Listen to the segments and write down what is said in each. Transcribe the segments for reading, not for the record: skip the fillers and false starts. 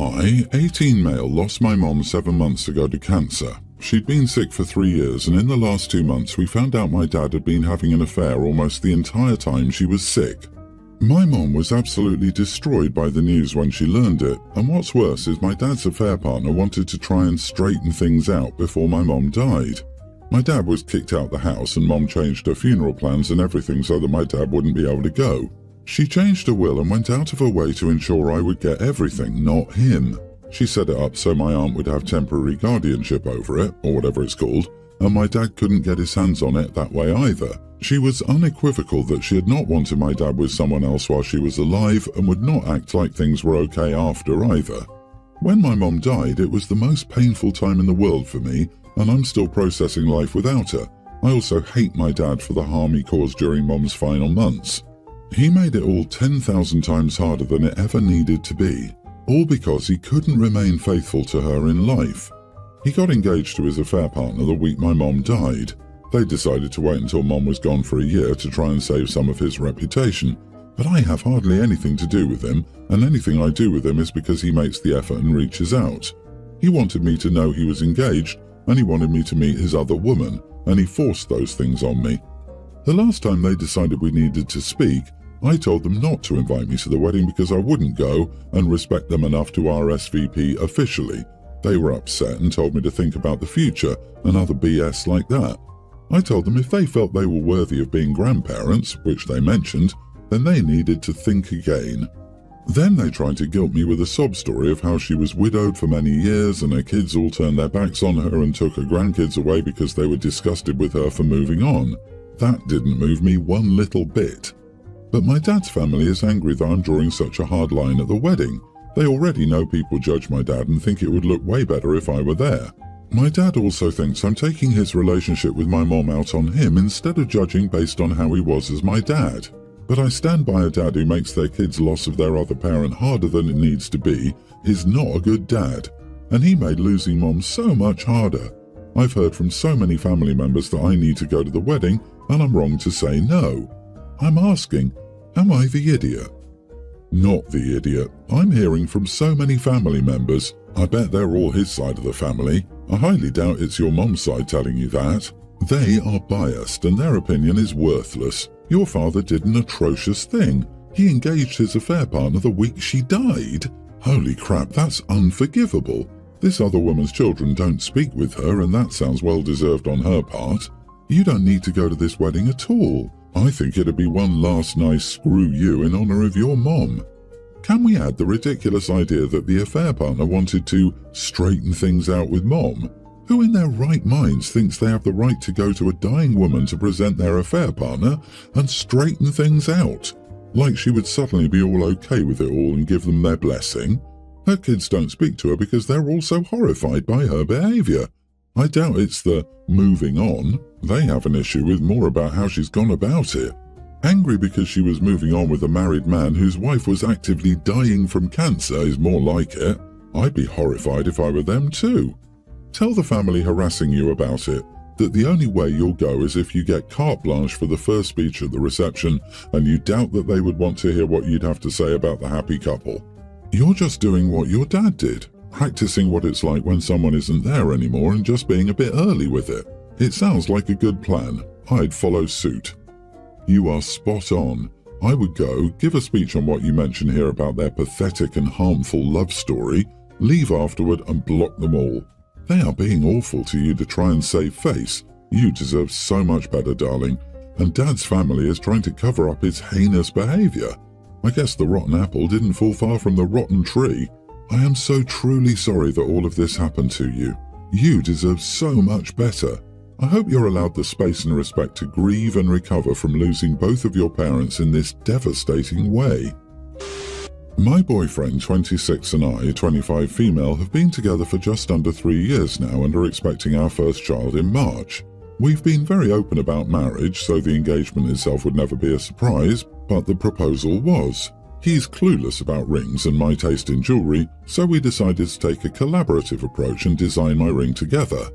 Hi, 18 male lost my mom 7 months ago to cancer. She'd been sick for 3 years, and in the last 2 months we found out my dad had been having an affair almost the entire time she was sick. My mom was absolutely destroyed by the news when she learned it, and what's worse is my dad's affair partner wanted to try and straighten things out before my mom died. My dad was kicked out the house and mom changed her funeral plans and everything so that my dad wouldn't be able to go. She changed her will and went out of her way to ensure I would get everything, not him. She set it up so my aunt would have temporary guardianship over it, or whatever it's called, and my dad couldn't get his hands on it that way either. She was unequivocal that she had not wanted my dad with someone else while she was alive and would not act like things were okay after either. When my mom died, it was the most painful time in the world for me, and I'm still processing life without her. I also hate my dad for the harm he caused during mom's final months. He made it all 10,000 times harder than it ever needed to be, all because he couldn't remain faithful to her in life. He got engaged to his affair partner the week my mom died. They decided to wait until mom was gone for a year to try and save some of his reputation, but I have hardly anything to do with him, and anything I do with him is because he makes the effort and reaches out. He wanted me to know he was engaged, and he wanted me to meet his other woman, and he forced those things on me. The last time they decided we needed to speak, I told them not to invite me to the wedding because I wouldn't go and respect them enough to RSVP officially. They were upset and told me to think about the future and other BS like that. I told them if they felt they were worthy of being grandparents, which they mentioned, then they needed to think again. Then they tried to guilt me with a sob story of how she was widowed for many years and her kids all turned their backs on her and took her grandkids away because they were disgusted with her for moving on. That didn't move me one little bit. But my dad's family is angry that I'm drawing such a hard line at the wedding. They already know people judge my dad and think it would look way better if I were there. My dad also thinks I'm taking his relationship with my mom out on him instead of judging based on how he was as my dad. But I stand by a dad who makes their kids' loss of their other parent harder than it needs to be is not a good dad. And he made losing mom so much harder. I've heard from so many family members that I need to go to the wedding, and I'm wrong to say no. I'm asking, am I the idiot? Not the idiot. I'm hearing from so many family members. I bet they're all his side of the family. I highly doubt it's your mom's side telling you that. They are biased and their opinion is worthless. Your father did an atrocious thing. He engaged his affair partner the week she died. Holy crap, that's unforgivable. This other woman's children don't speak with her, and that sounds well deserved on her part. You don't need to go to this wedding at all. I think it'd be one last nice screw you in honor of your mom. Can we add the ridiculous idea that the affair partner wanted to straighten things out with mom? Who in their right minds thinks they have the right to go to a dying woman to present their affair partner and straighten things out? Like she would suddenly be all okay with it all and give them their blessing? Her kids don't speak to her because they're all so horrified by her behavior. I doubt it's the moving on. They have an issue with more about how she's gone about it. Angry because she was moving on with a married man whose wife was actively dying from cancer is more like it. I'd be horrified if I were them too. Tell the family harassing you about it that the only way you'll go is if you get carte blanche for the first speech at the reception, and you doubt that they would want to hear what you'd have to say about the happy couple. You're just doing what your dad did, practicing what it's like when someone isn't there anymore and just being a bit early with it. It sounds like a good plan. I'd follow suit. You are spot on. I would go, give a speech on what you mention here about their pathetic and harmful love story, leave afterward and block them all. They are being awful to you to try and save face. You deserve so much better, darling. And Dad's family is trying to cover up his heinous behavior. I guess the rotten apple didn't fall far from the rotten tree. I am so truly sorry that all of this happened to you. You deserve so much better. I hope you're allowed the space and respect to grieve and recover from losing both of your parents in this devastating way. My boyfriend, 26, and I, 25 female, have been together for just under 3 years now and are expecting our first child in March. We've been very open about marriage, so the engagement itself would never be a surprise, but the proposal was. He's clueless about rings and my taste in jewelry, so we decided to take a collaborative approach and design my ring together.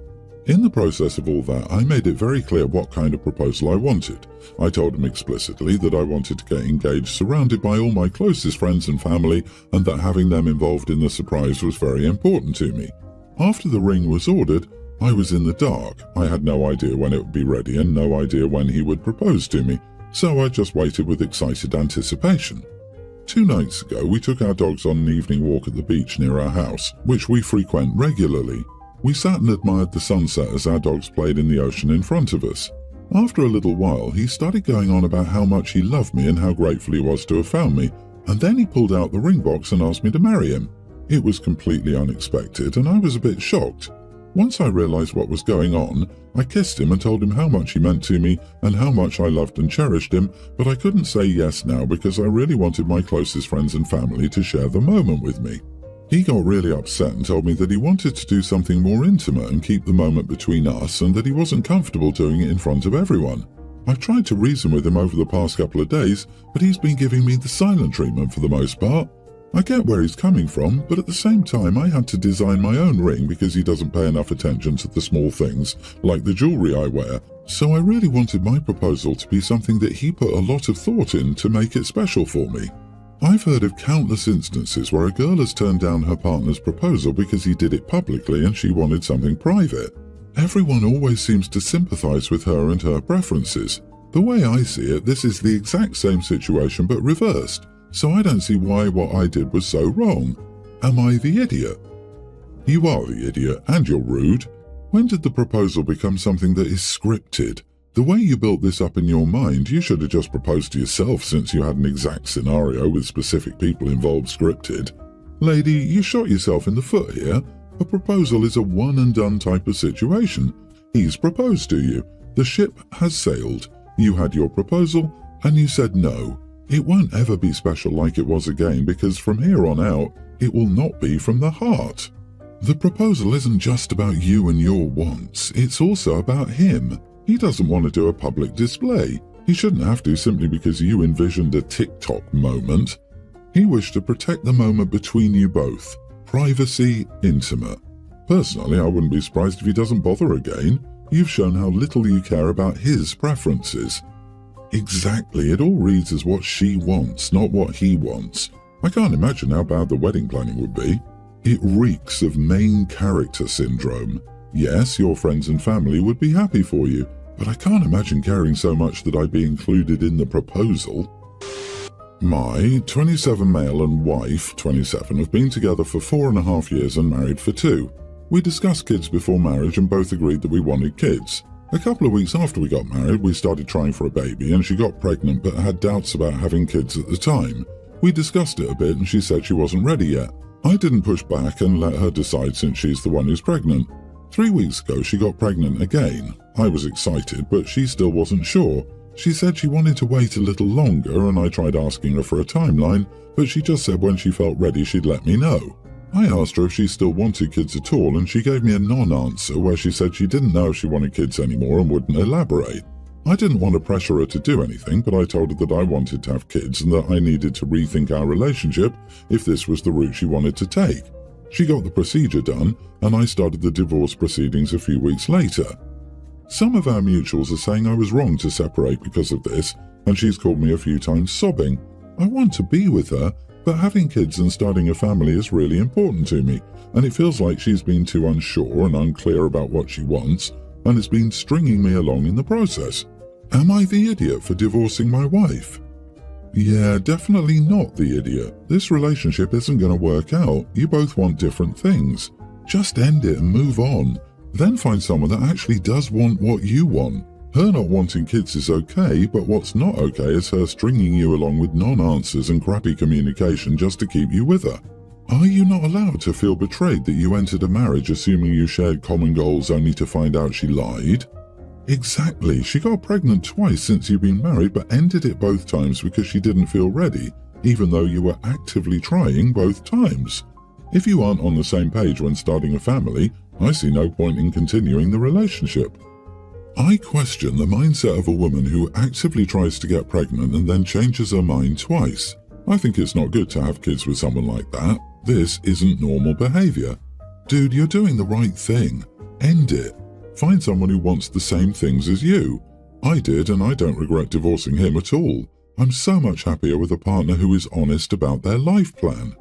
In the process of all that, I made it very clear what kind of proposal I wanted. I told him explicitly that I wanted to get engaged surrounded by all my closest friends and family, and that having them involved in the surprise was very important to me. After the ring was ordered, I was in the dark. I had no idea when it would be ready and no idea when he would propose to me, so I just waited with excited anticipation. 2 nights ago, we took our dogs on an evening walk at the beach near our house, which we frequent regularly. We sat and admired the sunset as our dogs played in the ocean in front of us. After a little while, he started going on about how much he loved me and how grateful he was to have found me, and then he pulled out the ring box and asked me to marry him. It was completely unexpected, and I was a bit shocked. Once I realized what was going on, I kissed him and told him how much he meant to me and how much I loved and cherished him, but I couldn't say yes now because I really wanted my closest friends and family to share the moment with me. He got really upset and told me that he wanted to do something more intimate and keep the moment between us, and that he wasn't comfortable doing it in front of everyone. I've tried to reason with him over the past couple of days, but he's been giving me the silent treatment for the most part. I get where he's coming from, but at the same time I had to design my own ring because he doesn't pay enough attention to the small things, like the jewellery I wear, so I really wanted my proposal to be something that he put a lot of thought in to make it special for me. I've heard of countless instances where a girl has turned down her partner's proposal because he did it publicly and she wanted something private. Everyone always seems to sympathise with her and her preferences. The way I see it, this is the exact same situation but reversed. So I don't see why what I did was so wrong. Am I the idiot? You are the idiot, and you're rude. When did the proposal become something that is scripted? The way you built this up in your mind, you should have just proposed to yourself since you had an exact scenario with specific people involved scripted. Lady, you shot yourself in the foot here. A proposal is a one-and-done type of situation. He's proposed to you. The ship has sailed. You had your proposal, and you said no. It won't ever be special like it was again because from here on out, it will not be from the heart. The proposal isn't just about you and your wants, it's also about him. He doesn't want to do a public display. He shouldn't have to simply because you envisioned a TikTok moment. He wished to protect the moment between you both. Privacy, intimate. Personally, I wouldn't be surprised if he doesn't bother again. You've shown how little you care about his preferences. Exactly, it all reads as what she wants, not what he wants. I can't imagine how bad the wedding planning would be. It reeks of main character syndrome. Yes, your friends and family would be happy for you, but I can't imagine caring so much that I'd be included in the proposal. My 27 male and wife, 27, have been together for 4.5 years and married for 2. We discussed kids before marriage and both agreed that we wanted kids. A couple of weeks after we got married, we started trying for a baby and she got pregnant but had doubts about having kids at the time. We discussed it a bit and she said she wasn't ready yet. I didn't push back and let her decide since she's the one who's pregnant. 3 weeks ago she got pregnant again. I was excited but she still wasn't sure. She said she wanted to wait a little longer and I tried asking her for a timeline, but she just said when she felt ready she'd let me know. I asked her if she still wanted kids at all and she gave me a non-answer where she said she didn't know if she wanted kids anymore and wouldn't elaborate. I didn't want to pressure her to do anything, but I told her that I wanted to have kids and that I needed to rethink our relationship if this was the route she wanted to take. She got the procedure done and I started the divorce proceedings a few weeks later. Some of our mutuals are saying I was wrong to separate because of this, and she's called me a few times sobbing. I want to be with her, but having kids and starting a family is really important to me, and it feels like she's been too unsure and unclear about what she wants, and it's been stringing me along in the process. Am I the idiot for divorcing my wife? Yeah, definitely not the idiot. This relationship isn't going to work out. You both want different things. Just end it and move on. Then find someone that actually does want what you want. Her not wanting kids is okay, but what's not okay is her stringing you along with non-answers and crappy communication just to keep you with her. Are you not allowed to feel betrayed that you entered a marriage assuming you shared common goals only to find out she lied? Exactly, she got pregnant twice since you've been married but ended it both times because she didn't feel ready, even though you were actively trying both times. If you aren't on the same page when starting a family, I see no point in continuing the relationship. I question the mindset of a woman who actively tries to get pregnant and then changes her mind twice. I think it's not good to have kids with someone like that. This isn't normal behavior. Dude, you're doing the right thing. End it. Find someone who wants the same things as you. I did, and I don't regret divorcing him at all. I'm so much happier with a partner who is honest about their life plan.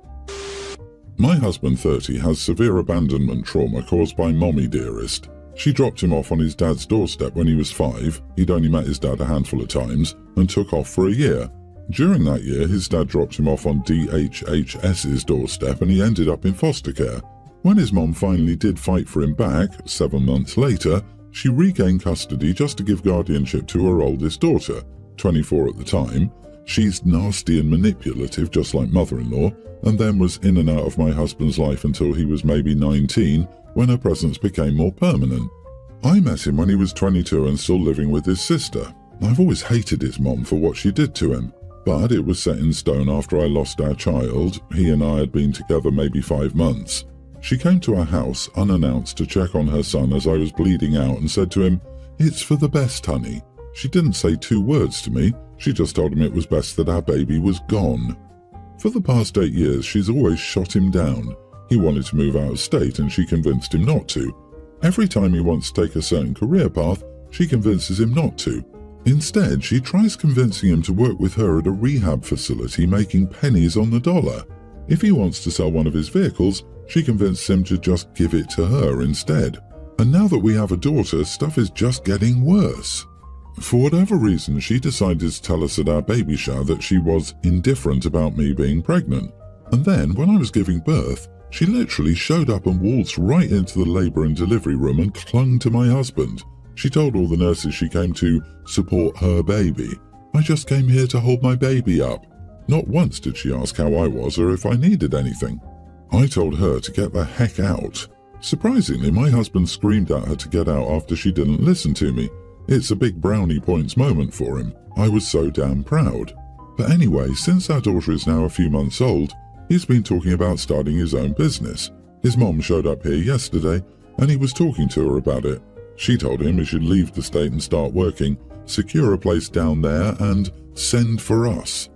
My husband, 30, has severe abandonment trauma caused by Mommy Dearest. She dropped him off on his dad's doorstep when he was 5. He'd only met his dad a handful of times and took off for a year. During that year, his dad dropped him off on DHHS's doorstep and he ended up in foster care. When his mom finally did fight for him back, 7 months later, she regained custody just to give guardianship to her oldest daughter, 24 at the time. She's nasty and manipulative, just like mother-in-law, and then was in and out of my husband's life until he was maybe 19, when her presence became more permanent. I met him when he was 22 and still living with his sister. I've always hated his mom for what she did to him, but it was set in stone after I lost our child. He and I had been together maybe 5 months. She came to our house unannounced to check on her son as I was bleeding out and said to him, "It's for the best, honey." She didn't say 2 words to me. She just told him it was best that our baby was gone. For the past 8 years, she's always shot him down. He wanted to move out of state and she convinced him not to. Every time he wants to take a certain career path, she convinces him not to. Instead, she tries convincing him to work with her at a rehab facility making pennies on the dollar. If he wants to sell one of his vehicles, she convinced him to just give it to her instead. And now that we have a daughter, stuff is just getting worse. For whatever reason, she decided to tell us at our baby shower that she was indifferent about me being pregnant. And then, when I was giving birth, she literally showed up and waltzed right into the labour and delivery room and clung to my husband. She told all the nurses she came to support her baby. "I just came here to hold my baby up." Not once did she ask how I was or if I needed anything. I told her to get the heck out. Surprisingly, my husband screamed at her to get out after she didn't listen to me. It's a big brownie points moment for him. I was so damn proud. But anyway, since our daughter is now a few months old, he's been talking about starting his own business. His mom showed up here yesterday and he was talking to her about it. She told him he should leave the state and start working, secure a place down there and send for us.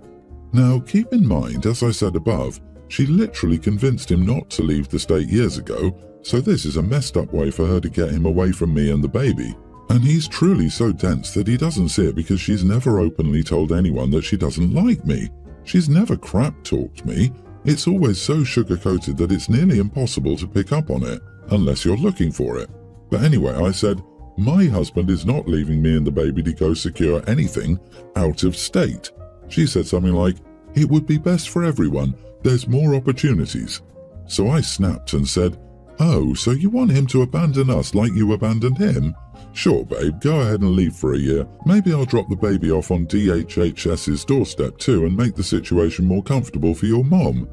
Now keep in mind, as I said above, she literally convinced him not to leave the state years ago, so this is a messed up way for her to get him away from me and the baby. And he's truly so dense that he doesn't see it because she's never openly told anyone that she doesn't like me. She's never crap-talked me. It's always so sugar-coated that it's nearly impossible to pick up on it, unless you're looking for it. But anyway, I said, my husband is not leaving me and the baby to go secure anything out of state. She said something like, "It would be best for everyone. There's more opportunities." So I snapped and said, "Oh, so you want him to abandon us like you abandoned him? Sure, babe, go ahead and leave for a year. Maybe I'll drop the baby off on DHHS's doorstep too and make the situation more comfortable for your mom.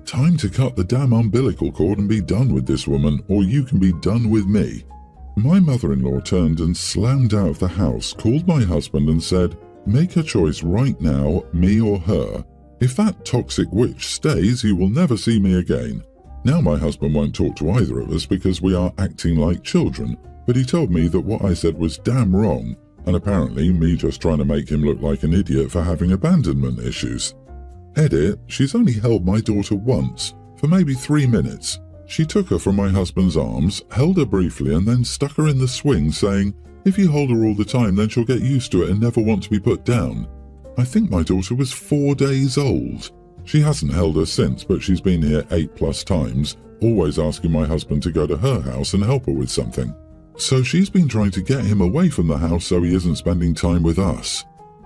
Time to cut the damn umbilical cord and be done with this woman, or you can be done with me." My mother-in-law turned and slammed out of the house, called my husband and said, "Make a choice right now, me or her. If that toxic witch stays, you will never see me again." Now my husband won't talk to either of us because we are acting like children, but he told me that what I said was damn wrong, and apparently me just trying to make him look like an idiot for having abandonment issues. Edit, she's only held my daughter once, for maybe 3 minutes. She took her from my husband's arms, held her briefly and then stuck her in the swing saying, "If you hold her all the time then she'll get used to it and never want to be put down." I think my daughter was 4 days old. She hasn't held her since, but she's been here 8+ times, always asking my husband to go to her house and help her with something. So she's been trying to get him away from the house so he isn't spending time with us.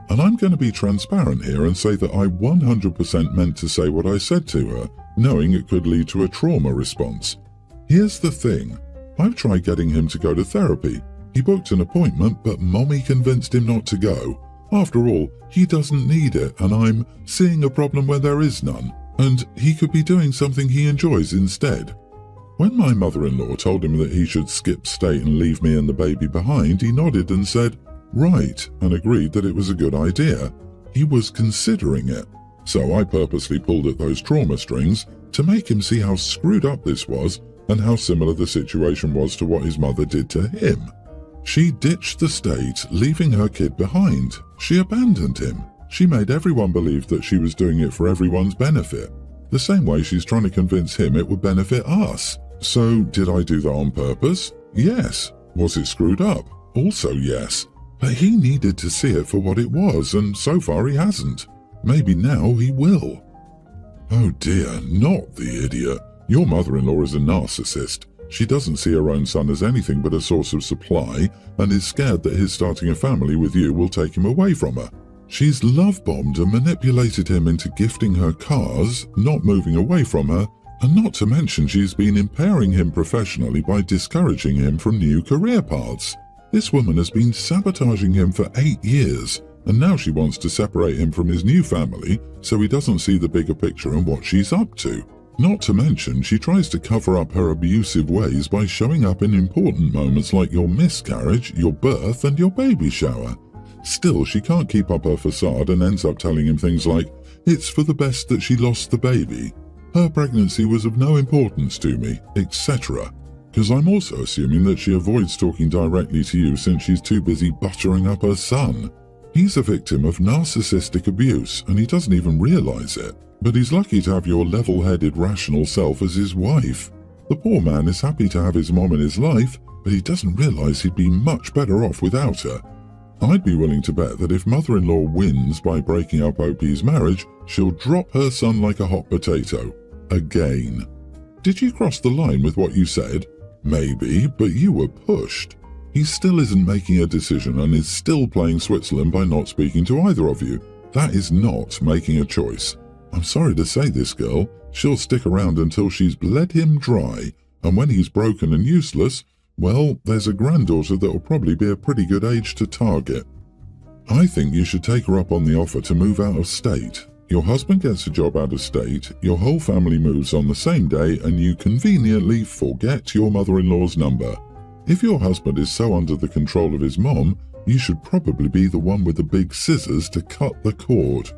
And I'm going to be transparent here and say that I 100% meant to say what I said to her, knowing it could lead to a trauma response. Here's the thing. I've tried getting him to go to therapy. He booked an appointment, but Mommy convinced him not to go. After all, he doesn't need it, and I'm seeing a problem where there is none, and he could be doing something he enjoys instead. When my mother-in-law told him that he should skip state and leave me and the baby behind, he nodded and said, "Right," and agreed that it was a good idea. He was considering it. So I purposely pulled at those trauma strings to make him see how screwed up this was and how similar the situation was to what his mother did to him. She ditched the state, leaving her kid behind. She abandoned him. She made everyone believe that she was doing it for everyone's benefit, the same way she's trying to convince him it would benefit us. So did I do that on purpose? Yes. Was it screwed up? Also yes. But he needed to see it for what it was, and so far he hasn't. Maybe now he will. Oh dear, not the idiot. Your mother-in-law is a narcissist. She doesn't see her own son as anything but a source of supply and is scared that his starting a family with you will take him away from her. She's love-bombed and manipulated him into gifting her cars, not moving away from her, and not to mention she's been impairing him professionally by discouraging him from new career paths. This woman has been sabotaging him for 8 years, and now she wants to separate him from his new family so he doesn't see the bigger picture and what she's up to. Not to mention, she tries to cover up her abusive ways by showing up in important moments like your miscarriage, your birth, and your baby shower. Still, she can't keep up her facade and ends up telling him things like, "It's for the best that she lost the baby. Her pregnancy was of no importance to me," etc. Because I'm also assuming that she avoids talking directly to you since she's too busy buttering up her son. He's a victim of narcissistic abuse and he doesn't even realize it. But he's lucky to have your level-headed, rational self as his wife. The poor man is happy to have his mom in his life, but he doesn't realize he'd be much better off without her. I'd be willing to bet that if mother-in-law wins by breaking up OP's marriage, she'll drop her son like a hot potato. Again. Did you cross the line with what you said? Maybe, but you were pushed. He still isn't making a decision and is still playing Switzerland by not speaking to either of you. That is not making a choice. I'm sorry to say this, girl. She'll stick around until she's bled him dry, and when he's broken and useless, well, there's a granddaughter that'll probably be a pretty good age to target. I think you should take her up on the offer to move out of state. Your husband gets a job out of state, your whole family moves on the same day, and you conveniently forget your mother-in-law's number. If your husband is so under the control of his mom, you should probably be the one with the big scissors to cut the cord.